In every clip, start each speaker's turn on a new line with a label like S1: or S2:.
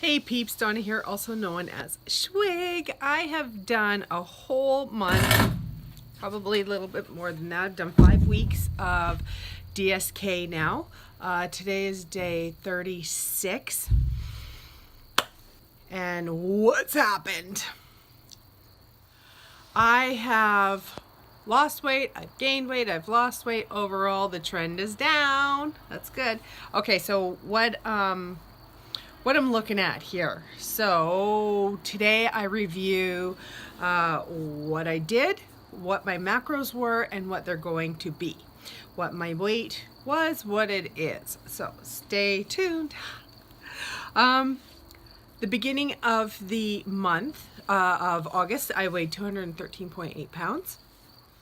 S1: Hey peeps, Donna here, also known as Schwig. I have done a whole month, probably a little bit more than that. I've done 5 weeks of DSK now. Today is day 36. And what's happened? I have lost weight, I've gained weight, I've lost weight. Overall, the trend is down. That's good. Okay, so what I'm looking at here. So today I review what I did, what my macros were, and what they're going to be. What my weight was, what it is. So stay tuned. The beginning of the month of August, I weighed 213.8 pounds.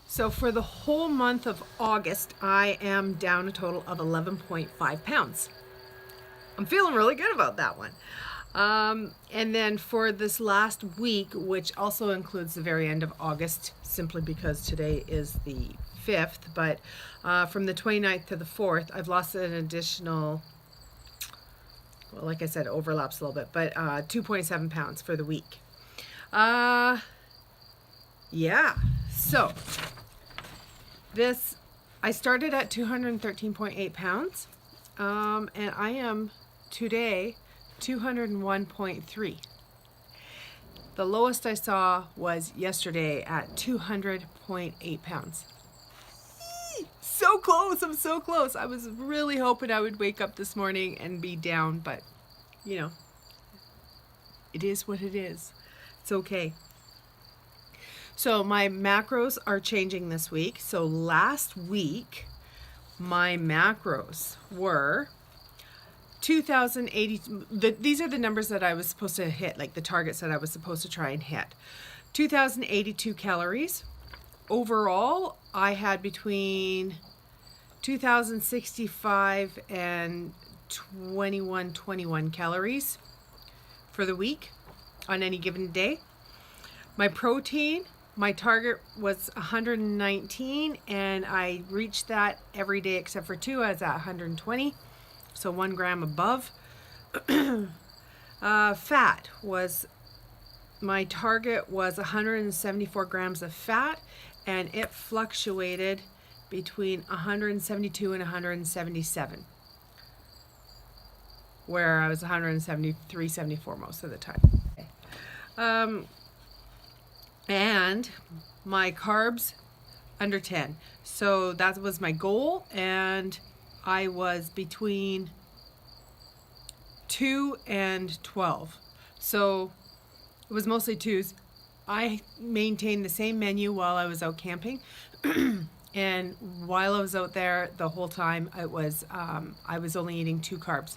S1: So for the whole month of August, I am down a total of 11.5 pounds. I'm feeling really good about that one. And then for this last week, which also includes the very end of August, simply because today is the 5th, but from the 29th to the 4th, I've lost an additional, well, like I said, overlaps a little bit, but 2.7 pounds for the week. Yeah, so I started at 213.8 pounds, and I am today 201.3. The lowest I saw was yesterday at 200.8 pounds. So close, I'm so close. I was really hoping I would wake up this morning and be down, but you know, it is what it is. It's okay. So my macros are changing this week. So last week, my macros were 2,080. These are the numbers that I was supposed to hit, like the targets that I was supposed to try and hit. 2,082 calories. Overall, I had between 2,065 and 2,121 calories for the week on any given day. My protein, my target was 119, and I reached that every day except for 2. I was at 120, so 1 gram above. Fat was, my target was 174 grams of fat, and it fluctuated between 172 and 177, where I was 173, 74 most of the time. And my carbs under 10. So that was my goal, and I was between 2 and 12. So it was mostly 2s. I maintained the same menu while I was out camping. And while I was out there the whole time, I was only eating 2 carbs.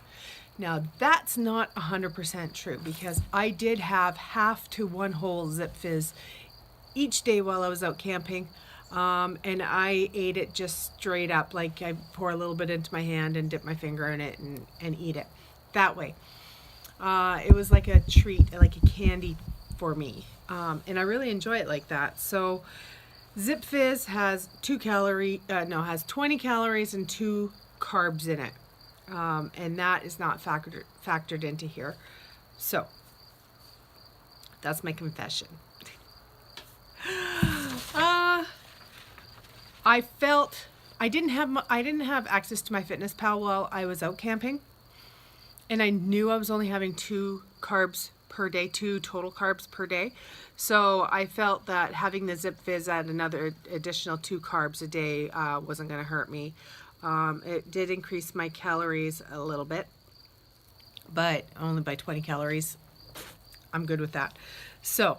S1: Now that's not 100% true, because I did have half to 1 whole Zip Fizz each day while I was out camping. And I ate it just straight up, like I pour a little bit into my hand and dip my finger in it and eat it that way. It was like a treat, like a candy for me. And I really enjoy it like that. So Zip Fizz has has 20 calories and 2 carbs in it. And that is not factored into here. So that's my confession. I felt I didn't have access to my Fitness Pal while I was out camping, and I knew I was only having 2 carbs per day, 2 total carbs per day. So I felt that having the Zip Fizz at another additional 2 carbs a day wasn't going to hurt me. It did increase my calories a little bit, but only by 20 calories. I'm good with that. So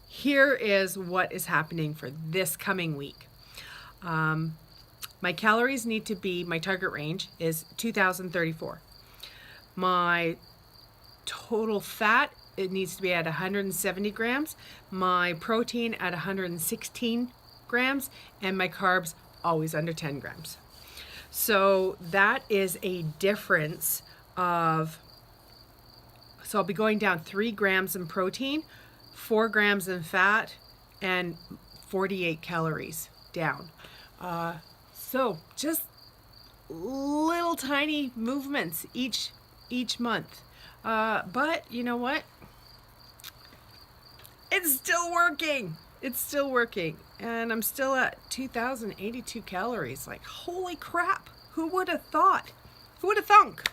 S1: here is what is happening for this coming week. My calories need to be, my target range is 2,034. My total fat, it needs to be at 170 grams. My protein at 116 grams. And my carbs always under 10 grams. So that is a difference of, so I'll be going down 3 grams in protein, 4 grams in fat, and 48 calories down. So just little tiny movements each month. But you know what? It's still working. It's still working. And I'm still at 2,082 calories. Like, holy crap. Who would have thought? Who would have thunk?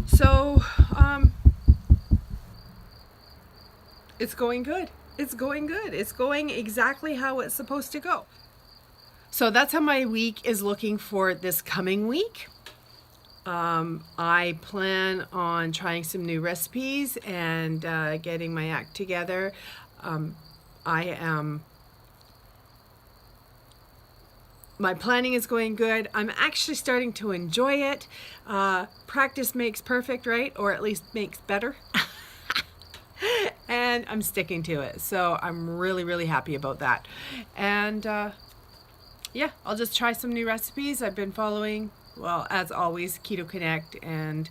S1: So, it's going good. It's going good. It's going exactly how it's supposed to go. So that's how my week is looking for this coming week. I plan on trying some new recipes and getting my act together. My planning is going good. I'm actually starting to enjoy it. Practice makes perfect, right? Or at least makes better. And I'm sticking to it. So I'm really, really happy about that. And yeah, I'll just try some new recipes. I've been following, well, as always, Keto Connect, and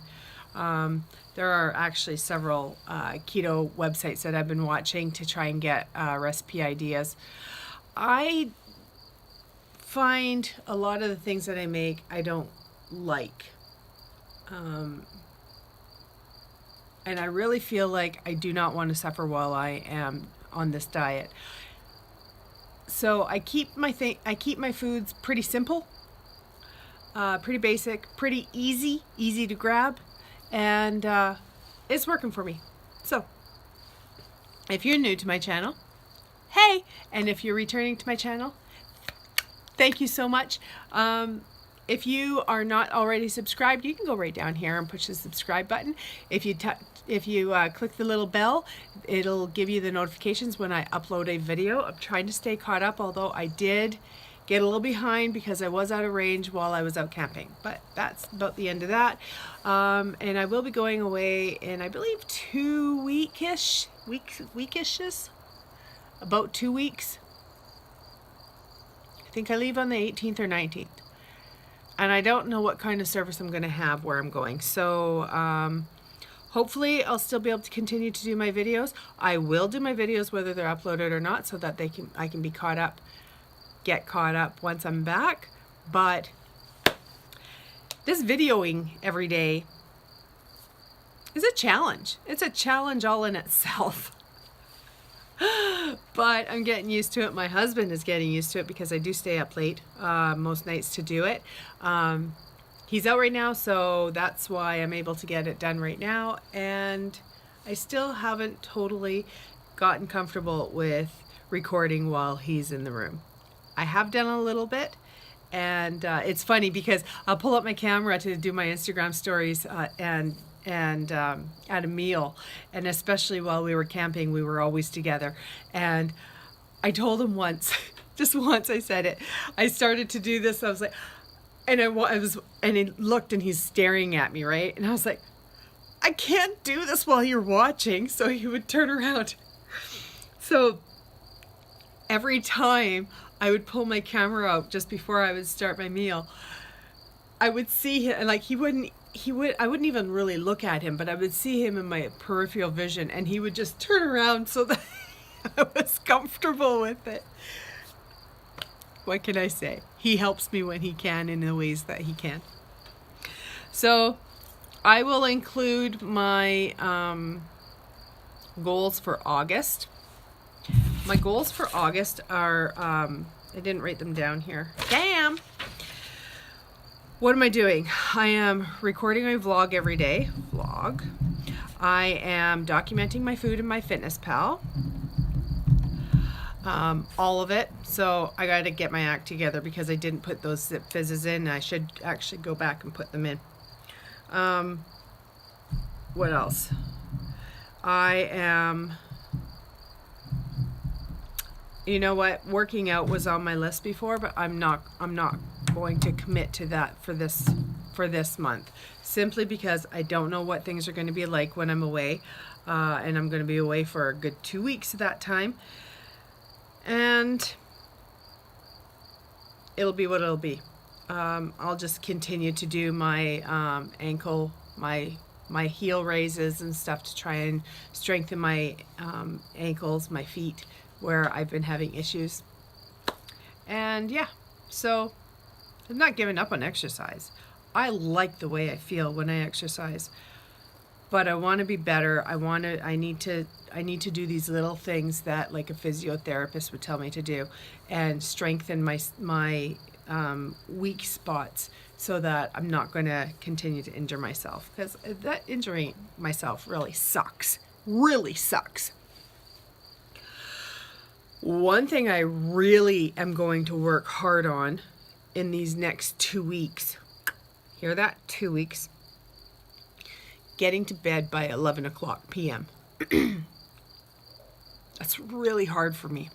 S1: there are actually several keto websites that I've been watching to try and get recipe ideas. I find a lot of the things that I make I don't like. And I really feel like I do not want to suffer while I am on this diet. So I keep my foods pretty simple, pretty basic, pretty easy to grab, and it's working for me. So if you're new to my channel, hey, and if you're returning to my channel, thank you so much. If you are not already subscribed, you can go right down here and push the subscribe button. If you click the little bell, it'll give you the notifications when I upload a video. I'm trying to stay caught up, although I did get a little behind because I was out of range while I was out camping. But that's about the end of that. And I will be going away in, I believe, 2 weekish, about 2 weeks. I think I leave on the 18th or 19th. And I don't know what kind of service I'm going to have where I'm going. So hopefully I'll still be able to continue to do my videos. I will do my videos whether they're uploaded or not, so that I can be caught up, get caught up once I'm back. But this videoing every day is a challenge. It's a challenge all in itself. But I'm getting used to it. My husband is getting used to it because I do stay up late most nights to do it. He's out right now, so that's why I'm able to get it done right now. And I still haven't totally gotten comfortable with recording while he's in the room. I have done a little bit, and it's funny because I'll pull up my camera to do my Instagram stories and at a meal, and especially while we were camping, we were always together. And I told him once, just once I said it, I started to do this, I was like, and and he looked and he's staring at me, right? And I was like, I can't do this while you're watching. So he would turn around. So every time I would pull my camera out just before I would start my meal, I would see him, and like I wouldn't even really look at him, but I would see him in my peripheral vision, and he would just turn around so that I was comfortable with it. What can I say? He helps me when he can in the ways that he can. So I will include my goals for August. My goals for August are, I didn't write them down here. Damn! What am I doing? I am recording a vlog every day. I am documenting my food in my Fitness Pal. All of it. So I got to get my act together because I didn't put those zip fizzes in. I should actually go back and put them in. What else? I am, you know what, working out was on my list before, but I'm not going to commit to that for this month, simply because I don't know what things are going to be like when I'm away, and I'm going to be away for a good 2 weeks at that time, and it'll be what it'll be. I'll just continue to do my ankle, my heel raises and stuff to try and strengthen my ankles, my feet, where I've been having issues. And yeah, so I'm not giving up on exercise. I like the way I feel when I exercise, but I want to be better. I need to do these little things that like a physiotherapist would tell me to do, and strengthen my weak spots so that I'm not going to continue to injure myself, because that injuring myself really sucks. Really sucks. One thing I really am going to work hard on in these next 2 weeks, hear that? 2 weeks. Getting to bed by 11 o'clock p.m. That's really hard for me.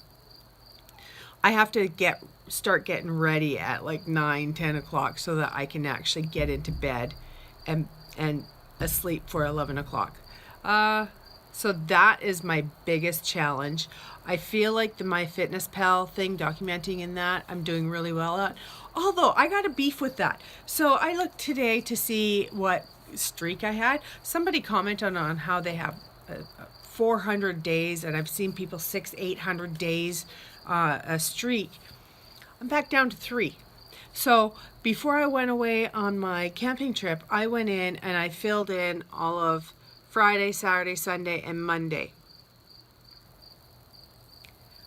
S1: I have to start getting ready at like 9, 10 o'clock so that I can actually get into bed and asleep for 11 o'clock. So that is my biggest challenge. I feel like the MyFitnessPal thing, documenting in that, I'm doing really well at. Although I got a beef with that. So I looked today to see what streak I had. Somebody commented on how they have 400 days, and I've seen people 600-800 days a streak. I'm back down to 3. So before I went away on my camping trip, I went in and I filled in all of Friday, Saturday, Sunday, and Monday.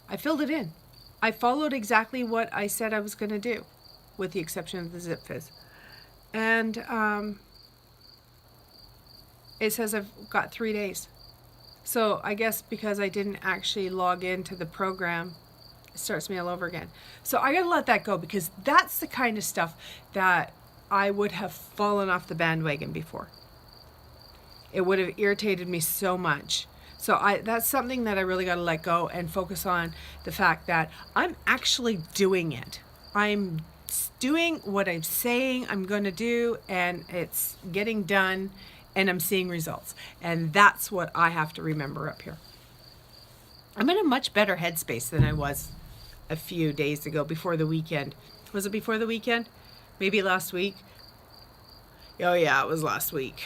S1: I filled it in. I followed exactly what I said I was going to do, with the exception of the Zip Fizz. And it says I've got 3 days. So I guess because I didn't actually log into the program, it starts me all over again. So I gotta let that go, because that's the kind of stuff that I would have fallen off the bandwagon before. It would have irritated me so much. So that's something that I really got to let go and focus on the fact that I'm actually doing it. I'm doing what I'm saying I'm going to do, and it's getting done, and I'm seeing results. And that's what I have to remember up here. I'm in a much better headspace than I was a few days ago, before the weekend. Was it before the weekend? Maybe last week? Oh yeah, it was last week.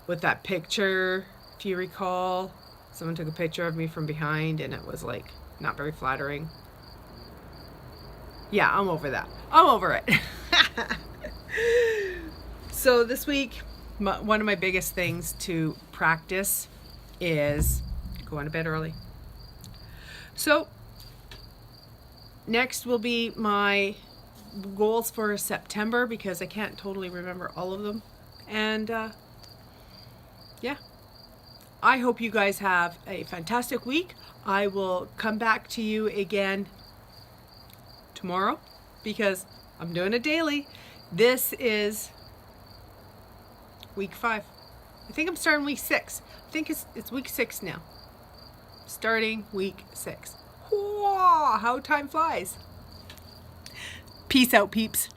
S1: With that picture, if you recall, someone took a picture of me from behind and it was like not very flattering. Yeah, I'm over that. I'm over it. So this week, one of my biggest things to practice is going to bed early. So next will be my goals for September, because I can't totally remember all of them. And yeah, I hope you guys have a fantastic week. I will come back to you again tomorrow, because I'm doing it daily. This is week 5. I think I'm starting week 6. I think it's week 6 now. Starting week 6. Whoa, how time flies. Peace out, peeps.